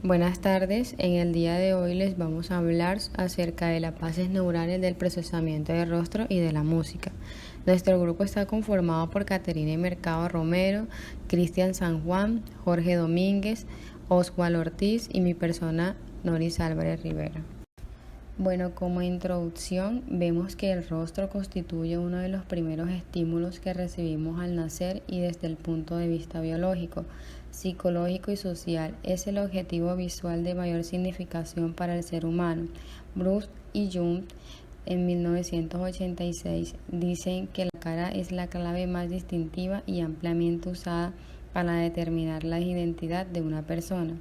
Buenas tardes, en el día de hoy les vamos a hablar acerca de las bases neurales del procesamiento de rostro y de la música. Nuestro grupo está conformado por Caterina Mercado Romero, Cristian San Juan, Jorge Domínguez, Oswald Ortiz y mi persona Noris Álvarez Rivera. Bueno, como introducción, vemos que el rostro constituye uno de los primeros estímulos que recibimos al nacer y desde el punto de vista biológico, psicológico y social es el objetivo visual de mayor significación para el ser humano. Bruce y Jung en 1986 dicen que la cara es la clave más distintiva y ampliamente usada para determinar la identidad de una persona.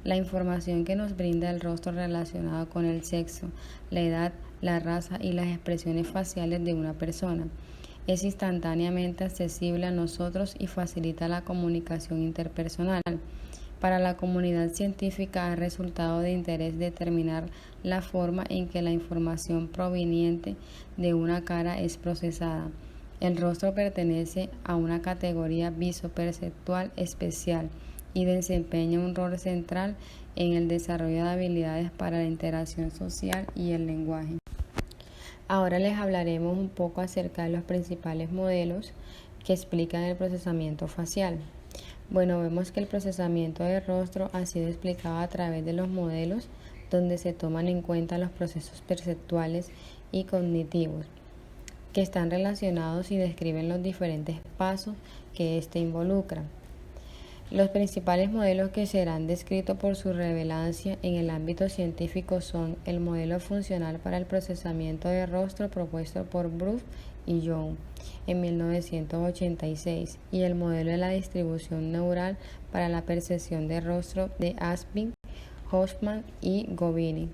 La información que nos brinda el rostro relacionada con el sexo, la edad, la raza y las expresiones faciales de una persona es instantáneamente accesible a nosotros y facilita la comunicación interpersonal. Para la comunidad científica ha resultado de interés determinar la forma en que la información proveniente de una cara es procesada. El rostro pertenece a una categoría visoperceptual especial y desempeña un rol central en el desarrollo de habilidades para la interacción social y el lenguaje. Ahora les hablaremos un poco acerca de los principales modelos que explican el procesamiento facial. Bueno, vemos que el procesamiento de rostro ha sido explicado a través de los modelos donde se toman en cuenta los procesos perceptuales y cognitivos que están relacionados y describen los diferentes pasos que éste involucra. Los principales modelos que serán descritos por su relevancia en el ámbito científico son el modelo funcional para el procesamiento de rostro propuesto por Bruce y Jung en 1986 y el modelo de la distribución neural para la percepción de rostro de Aspin, Hoffman y Govini.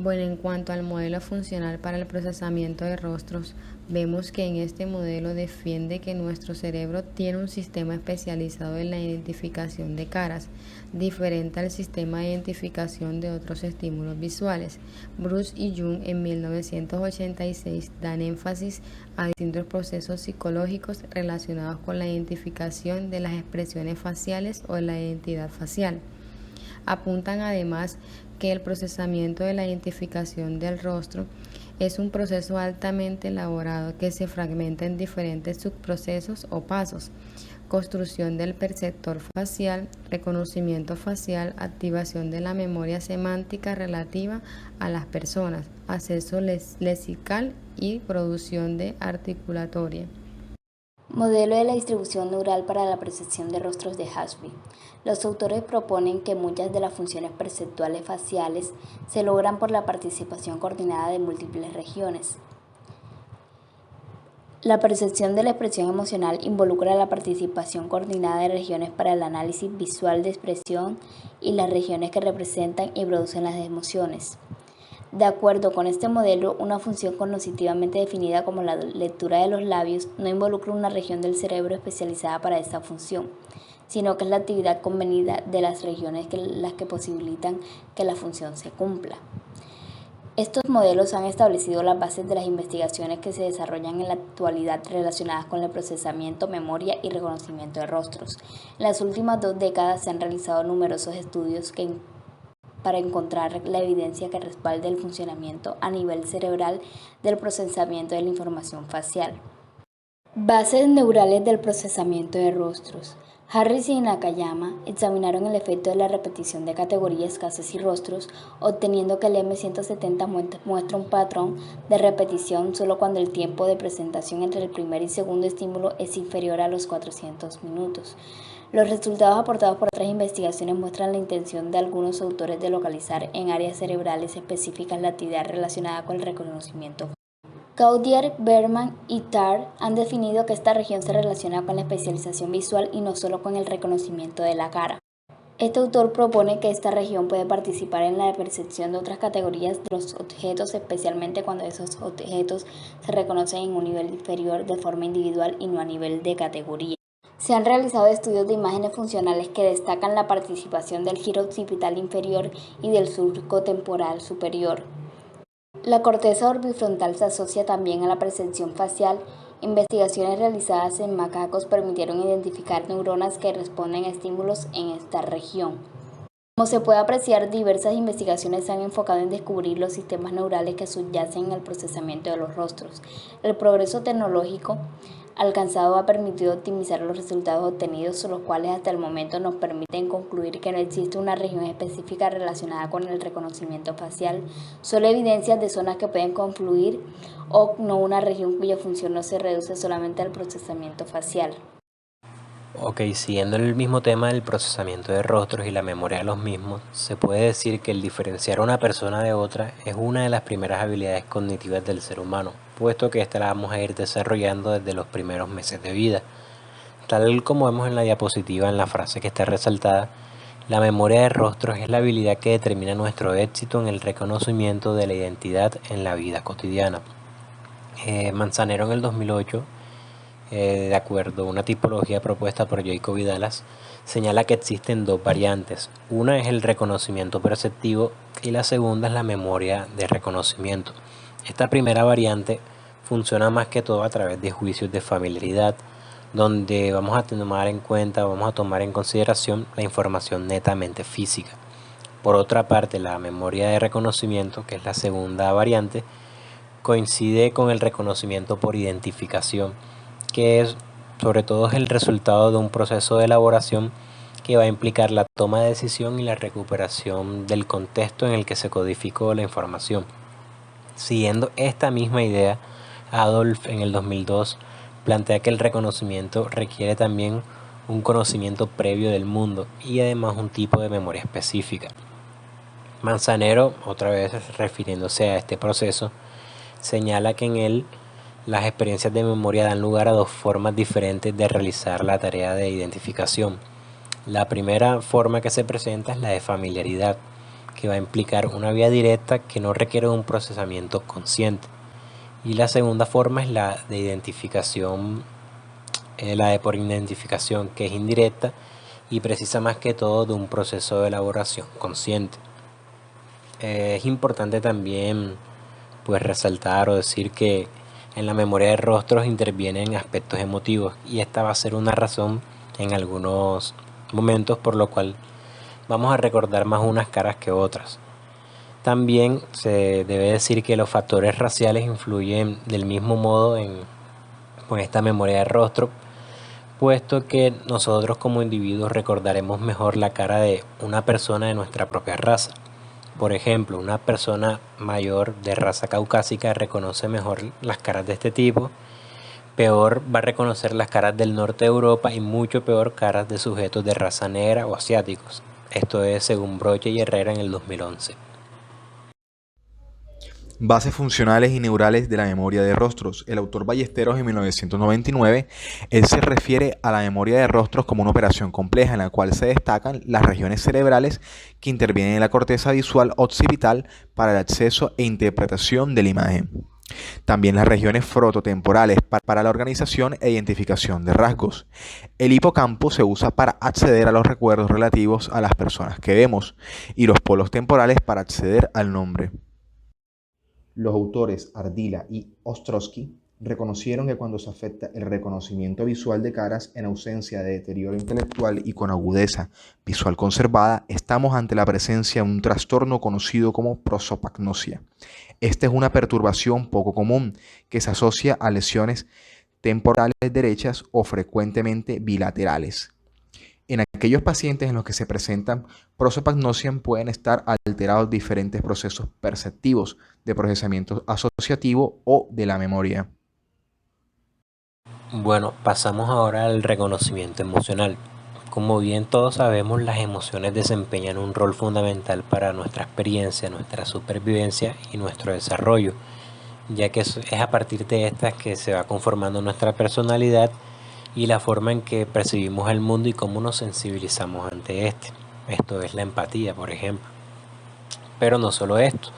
Bueno, en cuanto al modelo funcional para el procesamiento de rostros, vemos que en este modelo defiende que nuestro cerebro tiene un sistema especializado en la identificación de caras, diferente al sistema de identificación de otros estímulos visuales. Bruce y Jung en 1986 dan énfasis a distintos procesos psicológicos relacionados con la identificación de las expresiones faciales o la identidad facial. Apuntan además que el procesamiento de la identificación del rostro es un proceso altamente elaborado que se fragmenta en diferentes subprocesos o pasos: construcción del perceptor facial, reconocimiento facial, activación de la memoria semántica relativa a las personas, acceso lexical y producción de articulatoria. Modelo de la distribución neural para la percepción de rostros de Ashby. Los autores proponen que muchas de las funciones perceptuales faciales se logran por la participación coordinada de múltiples regiones. La percepción de la expresión emocional involucra la participación coordinada de regiones para el análisis visual de expresión y las regiones que representan y producen las emociones. De acuerdo con este modelo, una función cognitivamente definida como la lectura de los labios no involucra una región del cerebro especializada para esta función, sino que es la actividad convenida de las regiones las que posibilitan que la función se cumpla. Estos modelos han establecido las bases de las investigaciones que se desarrollan en la actualidad relacionadas con el procesamiento, memoria y reconocimiento de rostros. En las últimas 2 décadas se han realizado numerosos estudios para encontrar la evidencia que respalde el funcionamiento a nivel cerebral del procesamiento de la información facial. Bases neurales del procesamiento de rostros. Harris y Nakayama examinaron el efecto de la repetición de categorías, casos y rostros, obteniendo que el M170 muestra un patrón de repetición solo cuando el tiempo de presentación entre el primer y segundo estímulo es inferior a los 400 minutos. Los resultados aportados por otras investigaciones muestran la intención de algunos autores de localizar en áreas cerebrales específicas la actividad relacionada con el reconocimiento. Gaudier, Berman y Tarr han definido que esta región se relaciona con la especialización visual y no solo con el reconocimiento de la cara. Este autor propone que esta región puede participar en la percepción de otras categorías de los objetos, especialmente cuando esos objetos se reconocen en un nivel inferior de forma individual y no a nivel de categoría. Se han realizado estudios de imágenes funcionales que destacan la participación del giro occipital inferior y del surco temporal superior. La corteza orbifrontal se asocia también a la percepción facial. Investigaciones realizadas en macacos permitieron identificar neuronas que responden a estímulos en esta región. Como se puede apreciar, diversas investigaciones se han enfocado en descubrir los sistemas neurales que subyacen en el procesamiento de los rostros. El progreso tecnológico alcanzado ha permitido optimizar los resultados obtenidos, los cuales hasta el momento nos permiten concluir que no existe una región específica relacionada con el reconocimiento facial, solo evidencias de zonas que pueden confluir o no una región cuya función no se reduce solamente al procesamiento facial. Ok, siguiendo el mismo tema del procesamiento de rostros y la memoria de los mismos, se puede decir que el diferenciar a una persona de otra es una de las primeras habilidades cognitivas del ser humano, puesto que esta la vamos a ir desarrollando desde los primeros meses de vida. Tal como vemos en la diapositiva en la frase que está resaltada, la memoria de rostros es la habilidad que determina nuestro éxito en el reconocimiento de la identidad en la vida cotidiana. Manzanero en el 2008, de acuerdo a una tipología propuesta por Jacob y Dallas, señala que existen dos variantes. Una es el reconocimiento perceptivo y la segunda es la memoria de reconocimiento. Esta primera variante funciona más que todo a través de juicios de familiaridad, donde vamos a tomar en consideración la información netamente física. Por otra parte, la memoria de reconocimiento, que es la segunda variante, coincide con el reconocimiento por identificación, que es sobre todo el resultado de un proceso de elaboración que va a implicar la toma de decisión y la recuperación del contexto en el que se codificó la información. Siguiendo esta misma idea, Adolf en el 2002 plantea que el reconocimiento requiere también un conocimiento previo del mundo y además un tipo de memoria específica. Manzanero, otra vez refiriéndose a este proceso, señala que en él las experiencias de memoria dan lugar a dos formas diferentes de realizar la tarea de identificación. La primera forma que se presenta es la de familiaridad, que va a implicar una vía directa que no requiere un procesamiento consciente. Y la segunda forma es la de identificación, la de por identificación, que es indirecta y precisa más que todo de un proceso de elaboración consciente. Es importante también pues resaltar o decir que en la memoria de rostros intervienen aspectos emotivos y esta va a ser una razón en algunos momentos por lo cual vamos a recordar más unas caras que otras. También se debe decir que los factores raciales influyen del mismo modo con esta memoria de rostro, puesto que nosotros como individuos recordaremos mejor la cara de una persona de nuestra propia raza. Por ejemplo, una persona mayor de raza caucásica reconoce mejor las caras de este tipo, peor va a reconocer las caras del norte de Europa y mucho peor caras de sujetos de raza negra o asiáticos. Esto es según Broche y Herrera en el 2011. Bases funcionales y neurales de la memoria de rostros. El autor Ballesteros en 1999, él se refiere a la memoria de rostros como una operación compleja en la cual se destacan las regiones cerebrales que intervienen en la corteza visual occipital para el acceso e interpretación de la imagen. También las regiones frontotemporales para la organización e identificación de rasgos. El hipocampo se usa para acceder a los recuerdos relativos a las personas que vemos y los polos temporales para acceder al nombre. Los autores Ardila y Ostrowski reconocieron que cuando se afecta el reconocimiento visual de caras en ausencia de deterioro intelectual y con agudeza visual conservada, estamos ante la presencia de un trastorno conocido como prosopagnosia. Esta es una perturbación poco común que se asocia a lesiones temporales derechas o frecuentemente bilaterales. En aquellos pacientes en los que se presentan prosopagnosia pueden estar alterados diferentes procesos perceptivos de procesamiento asociativo o de la memoria. Bueno, pasamos ahora al reconocimiento emocional. Como bien todos sabemos, las emociones desempeñan un rol fundamental para nuestra experiencia, nuestra supervivencia y nuestro desarrollo, ya que es a partir de estas que se va conformando nuestra personalidad y la forma en que percibimos el mundo y cómo nos sensibilizamos ante este. Esto es la empatía, por ejemplo. Pero no solo esto,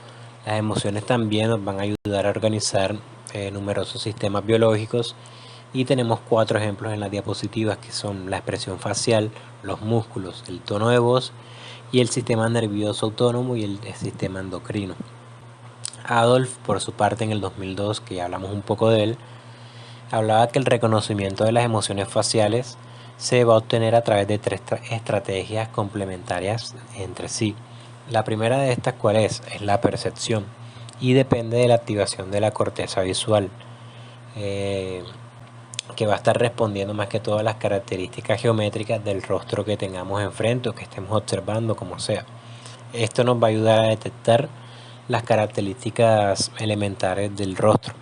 las emociones también nos van a ayudar a organizar numerosos sistemas biológicos y tenemos 4 ejemplos en las diapositivas que son la expresión facial, los músculos, el tono de voz y el sistema nervioso autónomo y el sistema endocrino. Adolf, por su parte, en el 2002, que ya hablamos un poco de él, hablaba que el reconocimiento de las emociones faciales se va a obtener a través de tres estrategias complementarias entre sí. La primera de estas, ¿cuál es? Es la percepción y depende de la activación de la corteza visual, que va a estar respondiendo más que todo a las características geométricas del rostro que tengamos enfrente o que estemos observando, como sea. Esto nos va a ayudar a detectar las características elementales del rostro,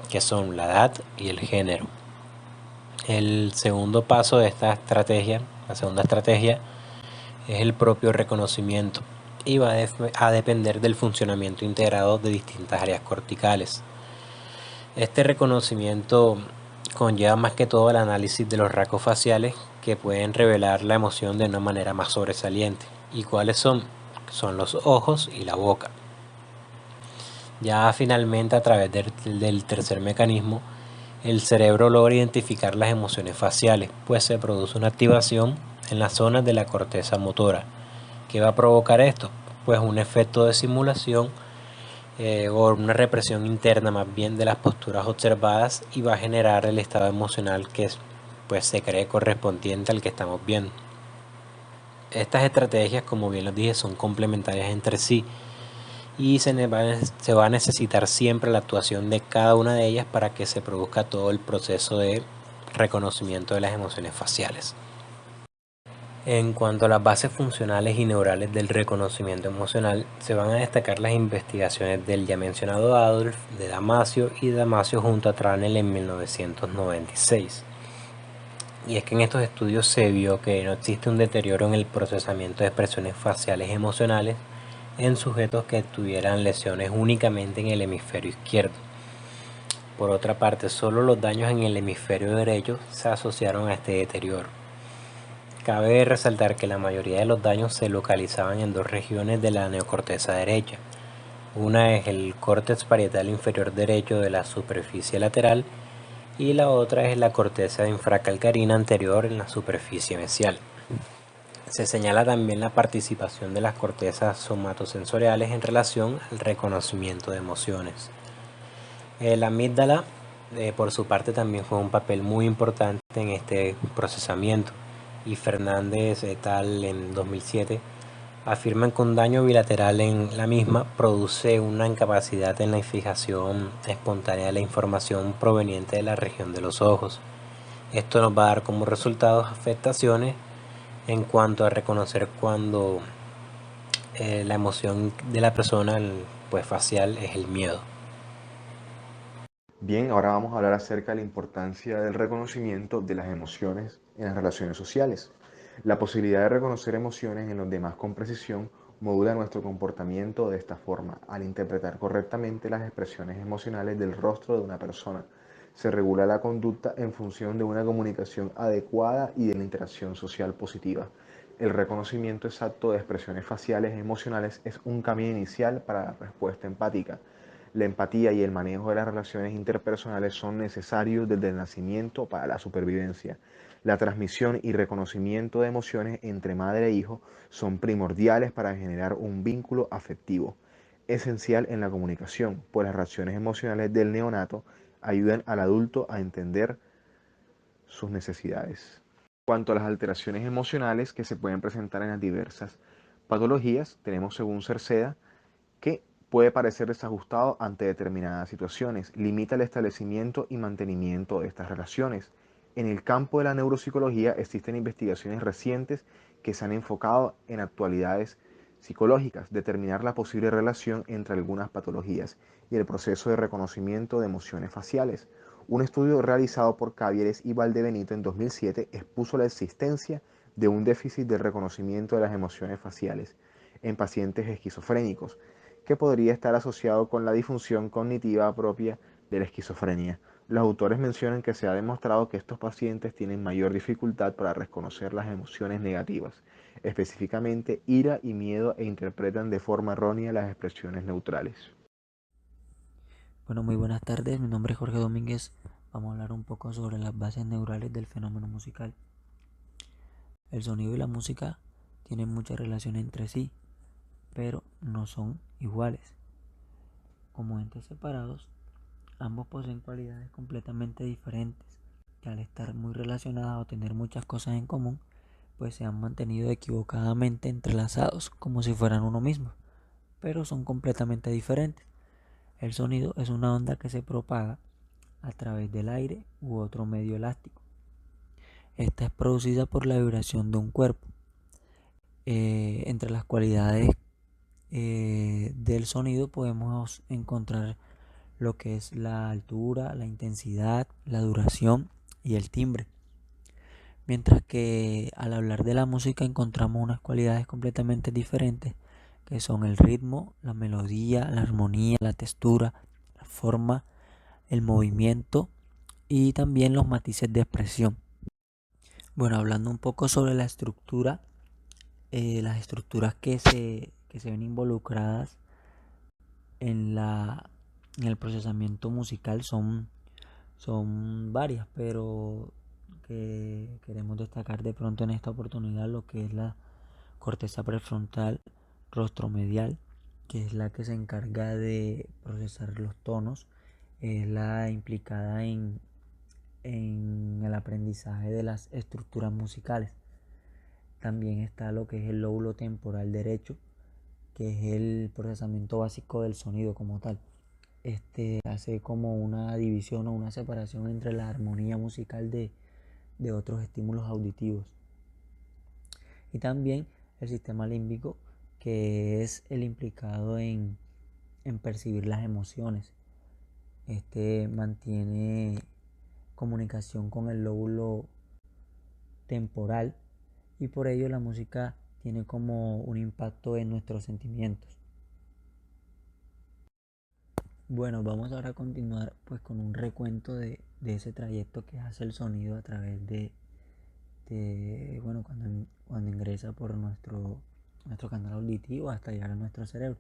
que son la edad y el género. El segundo paso de esta estrategia, la segunda estrategia, es el propio reconocimiento y va a depender del funcionamiento integrado de distintas áreas corticales. Este reconocimiento conlleva más que todo el análisis de los rasgos faciales que pueden revelar la emoción de una manera más sobresaliente. ¿Y cuáles son? Son los ojos y la boca. Ya finalmente, a través del tercer mecanismo, el cerebro logra identificar las emociones faciales, pues se produce una activación en las zonas de la corteza motora. ¿Qué va a provocar esto? Pues un efecto de simulación o una represión interna más bien de las posturas observadas, y va a generar el estado emocional que pues se cree correspondiente al que estamos viendo. Estas estrategias, como bien les dije, son complementarias entre sí y se va a necesitar siempre la actuación de cada una de ellas para que se produzca todo el proceso de reconocimiento de las emociones faciales. En cuanto a las bases funcionales y neurales del reconocimiento emocional, se van a destacar las investigaciones del ya mencionado Adolf, de Damasio y Damasio junto a Tranel en 1996. Y es que en estos estudios se vio que no existe un deterioro en el procesamiento de expresiones faciales emocionales en sujetos que tuvieran lesiones únicamente en el hemisferio izquierdo. Por otra parte, solo los daños en el hemisferio derecho se asociaron a este deterioro. Cabe resaltar que la mayoría de los daños se localizaban en dos regiones de la neocorteza derecha. Una es el córtex parietal inferior derecho de la superficie lateral y la otra es la corteza infracalcarina anterior en la superficie mesial. Se señala también la participación de las cortezas somatosensoriales en relación al reconocimiento de emociones. La amígdala, por su parte, también juega un papel muy importante en este procesamiento, y Fernández et al. En 2007 afirman que un daño bilateral en la misma produce una incapacidad en la fijación espontánea de la información proveniente de la región de los ojos. Esto nos va a dar como resultado afectaciones en cuanto a reconocer cuando la emoción de la persona, pues facial, es el miedo. Bien, ahora vamos a hablar acerca de la importancia del reconocimiento de las emociones en las relaciones sociales. La posibilidad de reconocer emociones en los demás con precisión modula nuestro comportamiento de esta forma. Al interpretar correctamente las expresiones emocionales del rostro de una persona, se regula la conducta en función de una comunicación adecuada y de la interacción social positiva. El reconocimiento exacto de expresiones faciales y emocionales es un camino inicial para la respuesta empática. La empatía y el manejo de las relaciones interpersonales son necesarios desde el nacimiento para la supervivencia. La transmisión y reconocimiento de emociones entre madre e hijo son primordiales para generar un vínculo afectivo, esencial en la comunicación, pues las reacciones emocionales del neonato ayudan al adulto a entender sus necesidades. En cuanto a las alteraciones emocionales que se pueden presentar en las diversas patologías, tenemos según Cerceda que puede parecer desajustado ante determinadas situaciones, limita el establecimiento y mantenimiento de estas relaciones. En el campo de la neuropsicología existen investigaciones recientes que se han enfocado en actualidades psicológicas, determinar la posible relación entre algunas patologías y el proceso de reconocimiento de emociones faciales. Un estudio realizado por Cavieres y Valdebenito en 2007 expuso la existencia de un déficit de reconocimiento de las emociones faciales en pacientes esquizofrénicos, que podría estar asociado con la disfunción cognitiva propia de la esquizofrenia. Los autores mencionan que se ha demostrado que estos pacientes tienen mayor dificultad para reconocer las emociones negativas, específicamente ira y miedo, e interpretan de forma errónea las expresiones neutrales. Bueno, muy buenas tardes, mi nombre es Jorge Domínguez. Vamos a hablar un poco sobre las bases neurales del fenómeno musical. El sonido y la música tienen mucha relación entre sí, pero no son iguales. Como entes separados, ambos poseen cualidades completamente diferentes. que al estar muy relacionadas o tener muchas cosas en común, pues se han mantenido equivocadamente entrelazados como si fueran uno mismo, pero son completamente diferentes. El sonido es una onda que se propaga a través del aire u otro medio elástico. Esta es producida por la vibración de un cuerpo. Entre las cualidades del sonido podemos encontrar lo que es la altura, la intensidad, la duración y el timbre. Mientras que al hablar de la música encontramos unas cualidades completamente diferentes, que son el ritmo, la melodía, la armonía, la textura, la forma, el movimiento y también los matices de expresión. Bueno, hablando un poco sobre la estructura, las estructuras que se ven involucradas en el procesamiento musical son varias, pero que queremos destacar de pronto en esta oportunidad lo que es la corteza prefrontal rostromedial, que es la que se encarga de procesar los tonos, es la implicada en el aprendizaje de las estructuras musicales. También está lo que es el lóbulo temporal derecho, que es el procesamiento básico del sonido como tal. Este hace como una división o una separación entre la armonía musical de otros estímulos auditivos. Y también el sistema límbico, que es el implicado en percibir las emociones. Este mantiene comunicación con el lóbulo temporal y por ello la música tiene como un impacto en nuestros sentimientos. Bueno, vamos ahora a continuar pues con un recuento de ese trayecto que hace el sonido a través bueno, cuando ingresa por nuestro canal auditivo hasta llegar a nuestro cerebro.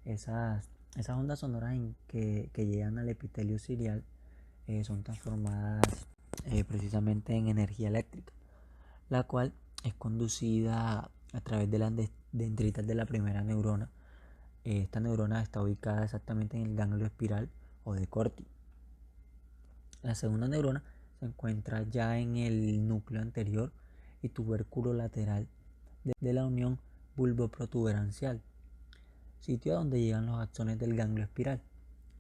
Esas ondas sonoras que llegan al epitelio ciliar son transformadas precisamente en energía eléctrica, la cual es conducida a través de las dendritas de la primera neurona. Esta neurona está ubicada exactamente en el ganglio espiral o de Corti. La segunda neurona se encuentra ya en el núcleo anterior y tubérculo lateral de la unión bulboprotuberancial, sitio a donde llegan los axones del ganglio espiral.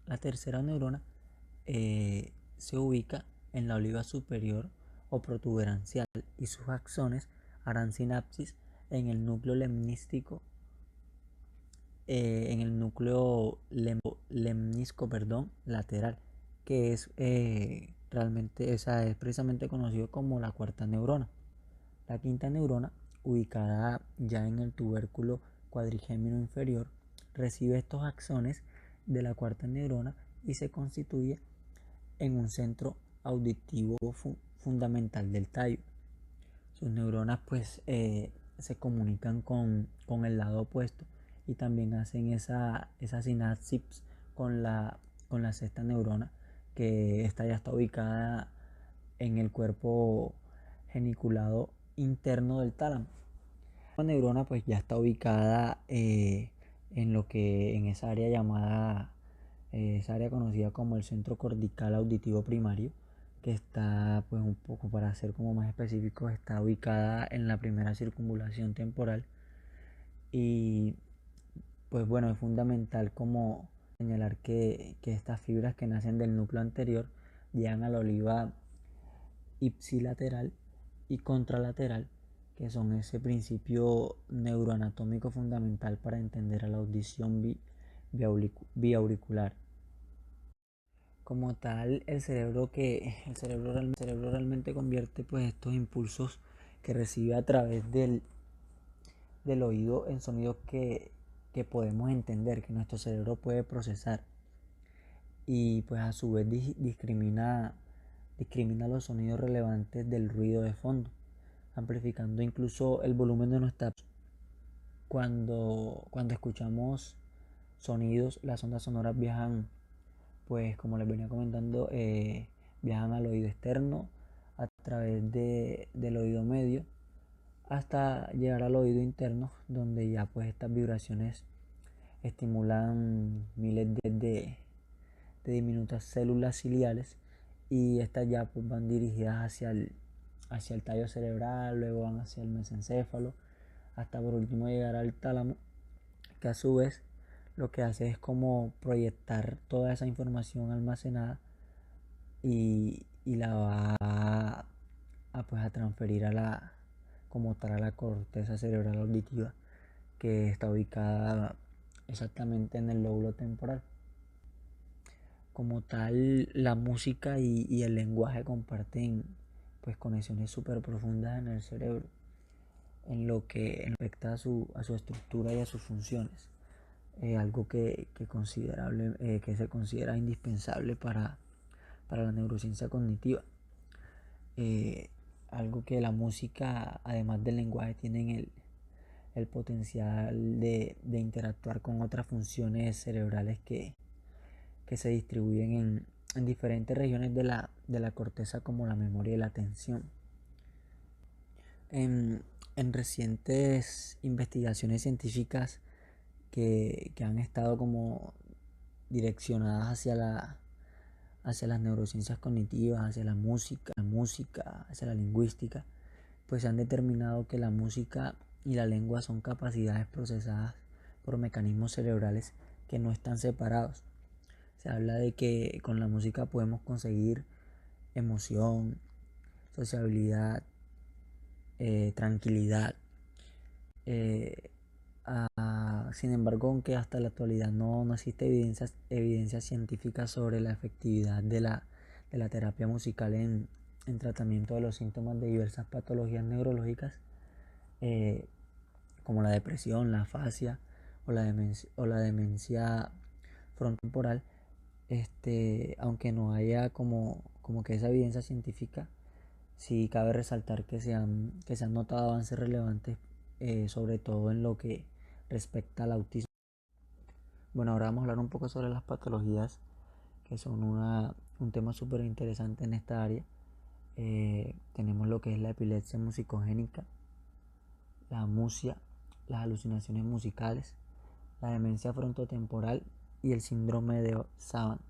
La tercera neurona se ubica en la oliva superior o protuberancial y sus axones harán sinapsis en el núcleo lemnístico lemnisco lateral, que es es precisamente conocido como la cuarta neurona. La quinta neurona, ubicada ya en el tubérculo cuadrigémino inferior, recibe estos axones de la cuarta neurona y se constituye en un centro auditivo fundamental del tallo. Sus neuronas pues se comunican con el lado opuesto y también hacen esa sinapsis con la sexta neurona, que esta ya está ubicada en el cuerpo geniculado interno del tálamo. La neurona pues ya está ubicada en esa área llamada, esa área conocida como el centro cortical auditivo primario, que está pues un poco, para ser como más específico, está ubicada en la primera circunvalación temporal. Y pues bueno, es fundamental como señalar que estas fibras que nacen del núcleo anterior llegan a la oliva ipsilateral y contralateral, que son ese principio neuroanatómico fundamental para entender a la audición biauricular. Como tal, el cerebro realmente convierte pues estos impulsos que recibe a través del oído en sonidos que podemos entender, que nuestro cerebro puede procesar, y pues a su vez discrimina los sonidos relevantes del ruido de fondo, amplificando incluso el volumen de nuestra. Cuando escuchamos sonidos, las ondas sonoras viajan, pues como les venía comentando, viajan al oído externo a través del oído medio hasta llegar al oído interno, donde ya pues estas vibraciones estimulan miles de diminutas células ciliares y estas ya pues van dirigidas hacia el tallo cerebral, luego van hacia el mesencéfalo, hasta por último llegar al tálamo, que a su vez lo que hace es como proyectar toda esa información almacenada y la va pues a transferir como tal a la corteza cerebral auditiva, que está ubicada exactamente en el lóbulo temporal. Como tal, la música y el lenguaje comparten pues conexiones súper profundas en el cerebro, en lo que respecta a su estructura y a sus funciones. Algo que se considera indispensable para la neurociencia cognitiva. Algo que la música, además del lenguaje, tiene el potencial de interactuar con otras funciones cerebrales que se distribuyen en diferentes regiones de la corteza, como la memoria y la atención. En recientes investigaciones científicas que han estado como direccionadas hacia las neurociencias cognitivas, hacia la música, hacia la lingüística, pues se han determinado que la música y la lengua son capacidades procesadas por mecanismos cerebrales que no están separados. Se habla de que con la música podemos conseguir emoción, sociabilidad, tranquilidad. Sin embargo, aunque hasta la actualidad no existe evidencia científica sobre la efectividad de la terapia musical en tratamiento de los síntomas de diversas patologías neurológicas, eh, como la depresión, la afasia o la demencia frontotemporal, aunque no haya como que esa evidencia científica, sí cabe resaltar que se han notado avances relevantes, sobre todo en lo que respecta al autismo. Bueno, ahora vamos a hablar un poco sobre las patologías, que son un tema súper interesante en esta área. Tenemos lo que es la epilepsia musicogénica, la amusia, las alucinaciones musicales, la demencia frontotemporal y el síndrome de Savant.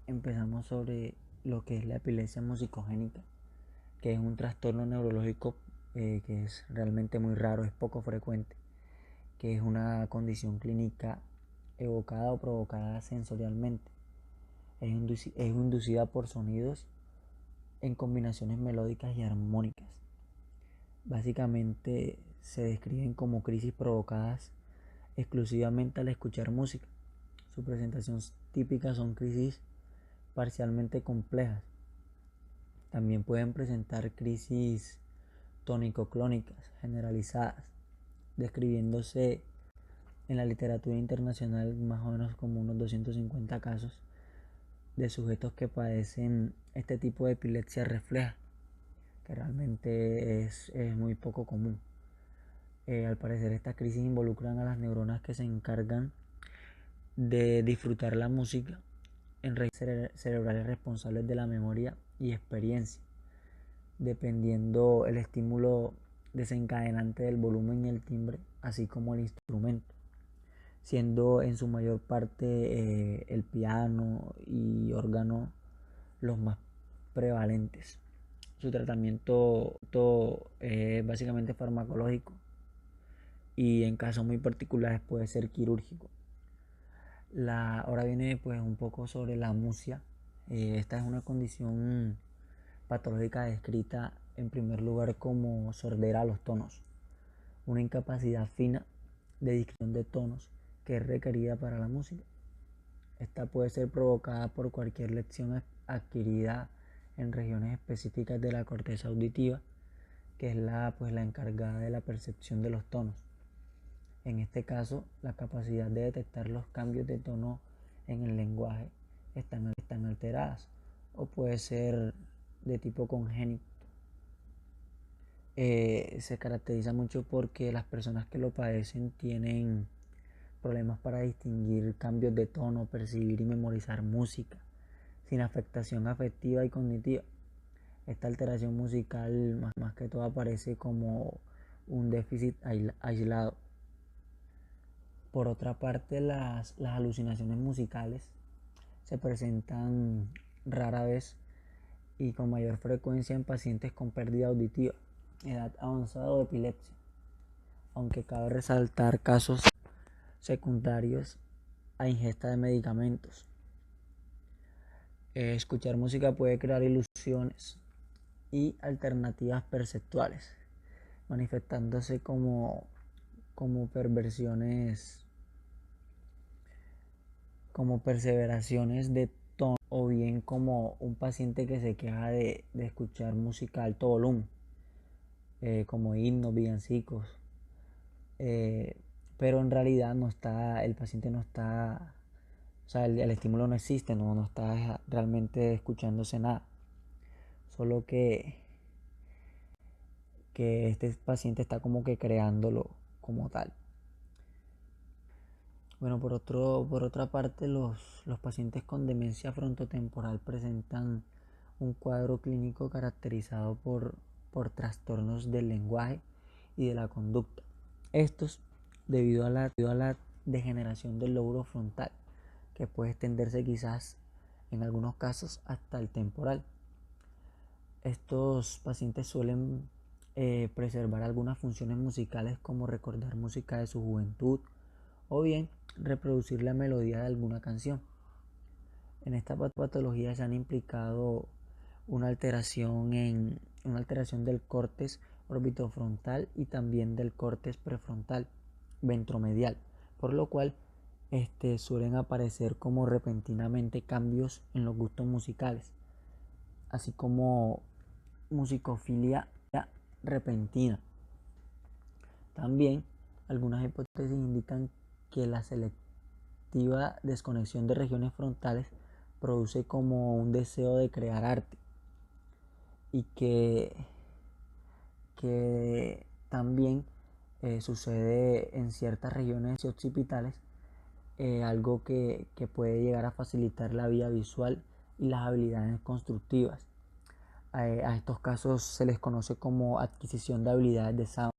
Empezamos sobre lo que es la epilepsia musicogénica, que es un trastorno neurológico que es realmente muy raro, es poco frecuente, que es una condición clínica evocada o provocada sensorialmente. Es inducida por sonidos en combinaciones melódicas y armónicas. Básicamente se describen como crisis provocadas exclusivamente al escuchar música. Su presentación típica son crisis parcialmente complejas. También pueden presentar crisis tónico-clónicas generalizadas, describiéndose en la literatura internacional más o menos como unos 250 casos de sujetos que padecen este tipo de epilepsia refleja, que realmente es muy poco común. Al parecer estas crisis involucran a las neuronas que se encargan de disfrutar la música en regiones cerebrales responsables de la memoria y experiencia, dependiendo el estímulo desencadenante del volumen y el timbre, así como el instrumento, siendo en su mayor parte el piano y órgano los más prevalentes. Su tratamiento es básicamente farmacológico y en casos muy particulares puede ser quirúrgico. Ahora viene pues un poco sobre la amusia. Esta es una condición patológica descrita en primer lugar como sordera a los tonos, una incapacidad fina de distinción de tonos que es requerida para la música. Esta puede ser provocada por cualquier lección adquirida en regiones específicas de la corteza auditiva, que es la encargada de la percepción de los tonos. En este caso, la capacidad de detectar los cambios de tono en el lenguaje están alteradas, o puede ser de tipo congénito. Se caracteriza mucho porque las personas que lo padecen tienen problemas para distinguir cambios de tono, percibir y memorizar música, sin afectación afectiva y cognitiva. Esta alteración musical más que todo aparece como un déficit aislado. Por otra parte, las alucinaciones musicales se presentan rara vez y con mayor frecuencia en pacientes con pérdida auditiva, edad avanzada o epilepsia, aunque cabe resaltar casos secundarios a ingesta de medicamentos. Escuchar música puede crear ilusiones y alternativas perceptuales, manifestándose como perversiones, como perseveraciones de tono, o bien como un paciente que se queja de escuchar música a alto volumen, como himnos, villancicos, pero en realidad el paciente no está, o sea, el estímulo no existe, no está realmente escuchándose nada, solo que este paciente está como que creándolo como tal. Bueno, por otra parte, los pacientes con demencia frontotemporal presentan un cuadro clínico caracterizado por trastornos del lenguaje y de la conducta. Estos debido a la degeneración del lóbulo frontal, que puede extenderse quizás en algunos casos hasta el temporal. Estos pacientes suelen preservar algunas funciones musicales como recordar música de su juventud o bien reproducir la melodía de alguna canción. En esta patología se han implicado una alteración del córtex orbitofrontal y también del córtex prefrontal ventromedial, por lo cual suelen aparecer como repentinamente cambios en los gustos musicales, así como musicofilia repentina. También algunas hipótesis indican que la selectiva desconexión de regiones frontales produce como un deseo de crear arte y que también sucede en ciertas regiones occipitales, algo que puede llegar a facilitar la vía visual y las habilidades constructivas. A estos casos se les conoce como adquisición de habilidades de sound.